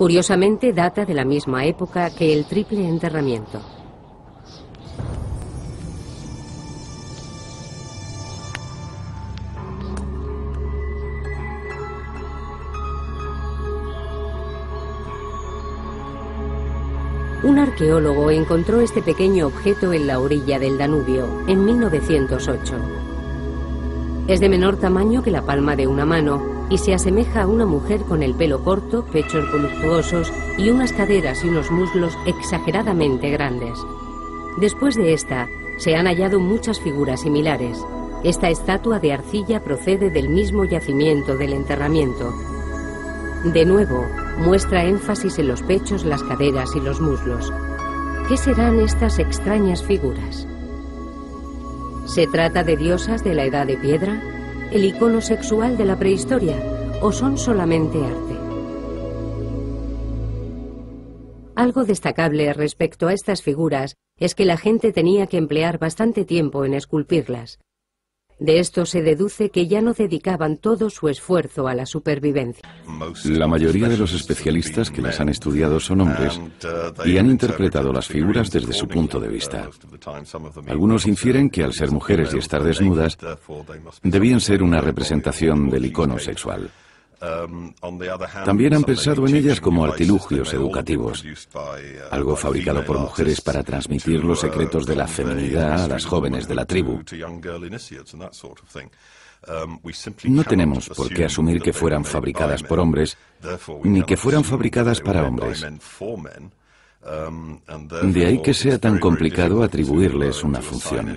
Curiosamente, data de la misma época que el triple enterramiento. Un arqueólogo encontró este pequeño objeto en la orilla del Danubio, en 1908. Es de menor tamaño que la palma de una mano y se asemeja a una mujer con el pelo corto, pechos voluptuosos y unas caderas y unos muslos exageradamente grandes. Después de esta, se han hallado muchas figuras similares. Esta estatua de arcilla procede del mismo yacimiento del enterramiento. De nuevo, muestra énfasis en los pechos, las caderas y los muslos. ¿Qué serán estas extrañas figuras? ¿Se trata de diosas de la Edad de Piedra? ¿El icono sexual de la prehistoria? ¿O son solamente arte? Algo destacable respecto a estas figuras es que la gente tenía que emplear bastante tiempo en esculpirlas. De esto se deduce que ya no dedicaban todo su esfuerzo a la supervivencia. La mayoría de los especialistas que las han estudiado son hombres y han interpretado las figuras desde su punto de vista. Algunos infieren que al ser mujeres y estar desnudas, debían ser una representación del icono sexual. También han pensado en ellas como artilugios educativos, algo fabricado por mujeres para transmitir los secretos de la feminidad a las jóvenes de la tribu. No tenemos por qué asumir que fueran fabricadas por hombres, ni que fueran fabricadas para hombres. De ahí que sea tan complicado atribuirles una función.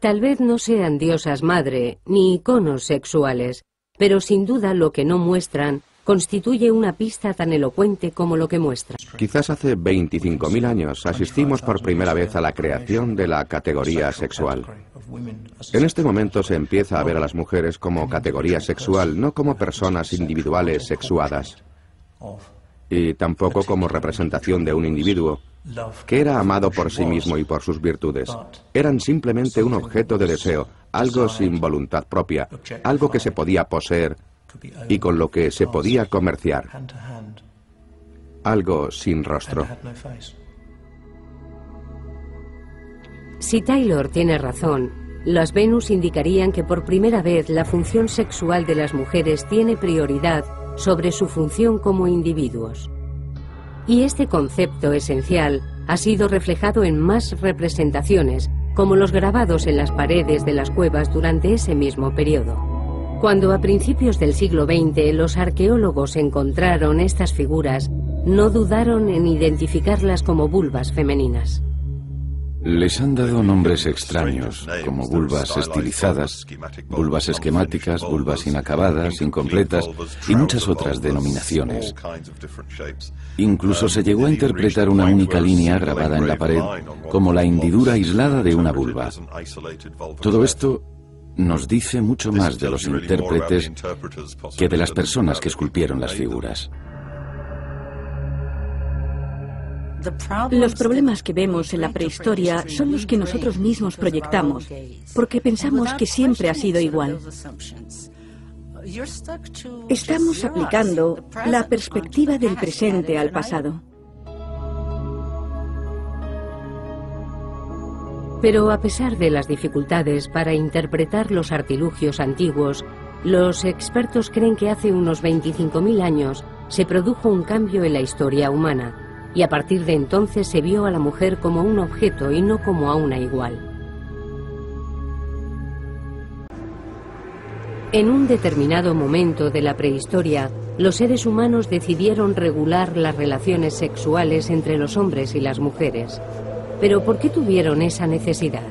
Tal vez no sean diosas madre ni iconos sexuales, pero sin duda lo que no muestran constituye una pista tan elocuente como lo que muestran. Quizás hace 25.000 años asistimos por primera vez a la creación de la categoría sexual. En este momento se empieza a ver a las mujeres como categoría sexual, no como personas individuales sexuadas, y tampoco como representación de un individuo que era amado por sí mismo y por sus virtudes. Eran simplemente un objeto de deseo, algo sin voluntad propia, algo que se podía poseer y con lo que se podía comerciar, algo sin rostro. Si Taylor tiene razón, las Venus indicarían que por primera vez la función sexual de las mujeres tiene prioridad sobre su función como individuos. Y este concepto esencial ha sido reflejado en más representaciones, como los grabados en las paredes de las cuevas durante ese mismo periodo. Cuando a principios del siglo XX los arqueólogos encontraron estas figuras, no dudaron en identificarlas como vulvas femeninas. Les han dado nombres extraños, como vulvas estilizadas, vulvas esquemáticas, vulvas inacabadas, incompletas y muchas otras denominaciones. Incluso se llegó a interpretar una única línea grabada en la pared como la hendidura aislada de una vulva. Todo esto nos dice mucho más de los intérpretes que de las personas que esculpieron las figuras. Los problemas que vemos en la prehistoria son los que nosotros mismos proyectamos, porque pensamos que siempre ha sido igual. Estamos aplicando la perspectiva del presente al pasado. Pero a pesar de las dificultades para interpretar los artilugios antiguos, los expertos creen que hace unos 25.000 años se produjo un cambio en la historia humana, y a partir de entonces se vio a la mujer como un objeto y no como a una igual. En un determinado momento de la prehistoria, los seres humanos decidieron regular las relaciones sexuales entre los hombres y las mujeres. ¿Pero por qué tuvieron esa necesidad?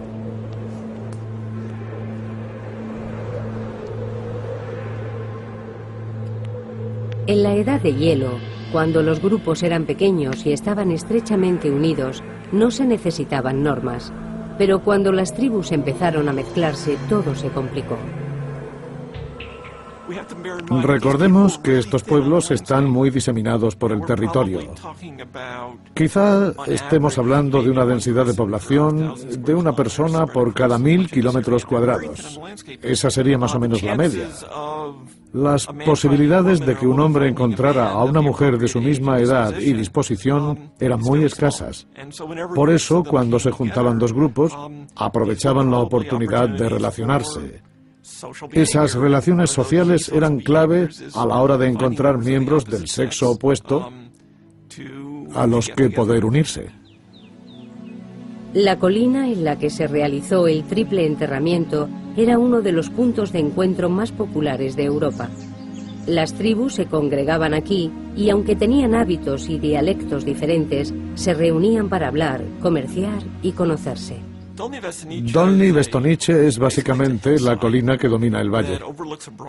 En la Edad de Hielo, cuando los grupos eran pequeños y estaban estrechamente unidos, no se necesitaban normas. Pero cuando las tribus empezaron a mezclarse, todo se complicó. Recordemos que estos pueblos están muy diseminados por el territorio. Quizá estemos hablando de una densidad de población de una persona por cada 1000 kilómetros cuadrados. Esa sería más o menos la media. Las posibilidades de que un hombre encontrara a una mujer de su misma edad y disposición eran muy escasas. Por eso, cuando se juntaban dos grupos, aprovechaban la oportunidad de relacionarse. Esas relaciones sociales eran clave a la hora de encontrar miembros del sexo opuesto a los que poder unirse. La colina en la que se realizó el triple enterramiento era uno de los puntos de encuentro más populares de Europa. Las tribus se congregaban aquí y, aunque tenían hábitos y dialectos diferentes, se reunían para hablar, comerciar y conocerse. Dolní Bestonice es básicamente la colina que domina el valle.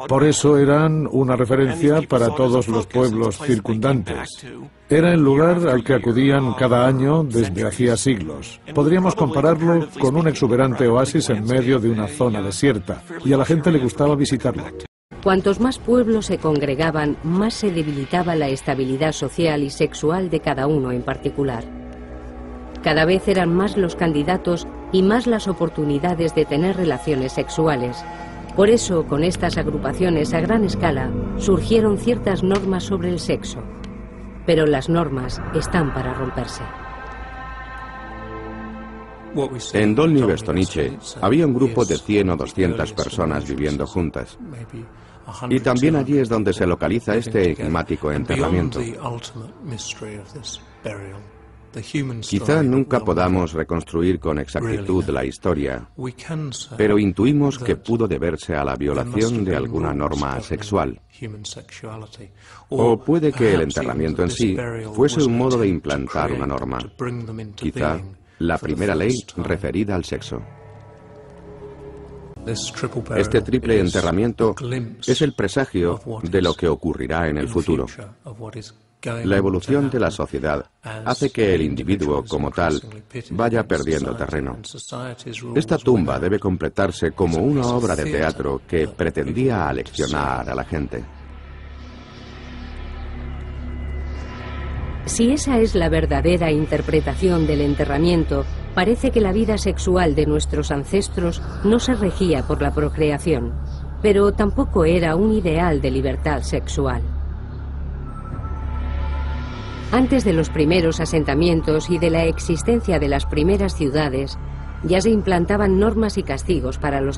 Por eso eran una referencia para todos los pueblos circundantes. Era el lugar al que acudían cada año desde hacía siglos. Podríamos compararlo con un exuberante oasis en medio de una zona desierta, y a la gente le gustaba visitarlo. Cuantos más pueblos se congregaban, más se debilitaba la estabilidad social y sexual de cada uno en particular. Cada vez eran más los candidatos y más las oportunidades de tener relaciones sexuales. Por eso, con estas agrupaciones a gran escala, surgieron ciertas normas sobre el sexo. Pero las normas están para romperse. En Dolní Bestonice había un grupo de 100 o 200 personas viviendo juntas. Y también allí es donde se localiza este enigmático enterramiento. Quizá nunca podamos reconstruir con exactitud la historia, pero intuimos que pudo deberse a la violación de alguna norma sexual. O puede que el enterramiento en sí fuese un modo de implantar una norma, quizá la primera ley referida al sexo. Este triple enterramiento es el presagio de lo que ocurrirá en el futuro. La evolución de la sociedad hace que el individuo como tal vaya perdiendo terreno. Esta tumba debe completarse como una obra de teatro que pretendía aleccionar a la gente. Si esa es la verdadera interpretación del enterramiento, parece que la vida sexual de nuestros ancestros no se regía por la procreación, pero tampoco era un ideal de libertad sexual. Antes de los primeros asentamientos y de la existencia de las primeras ciudades, ya se implantaban normas y castigos para los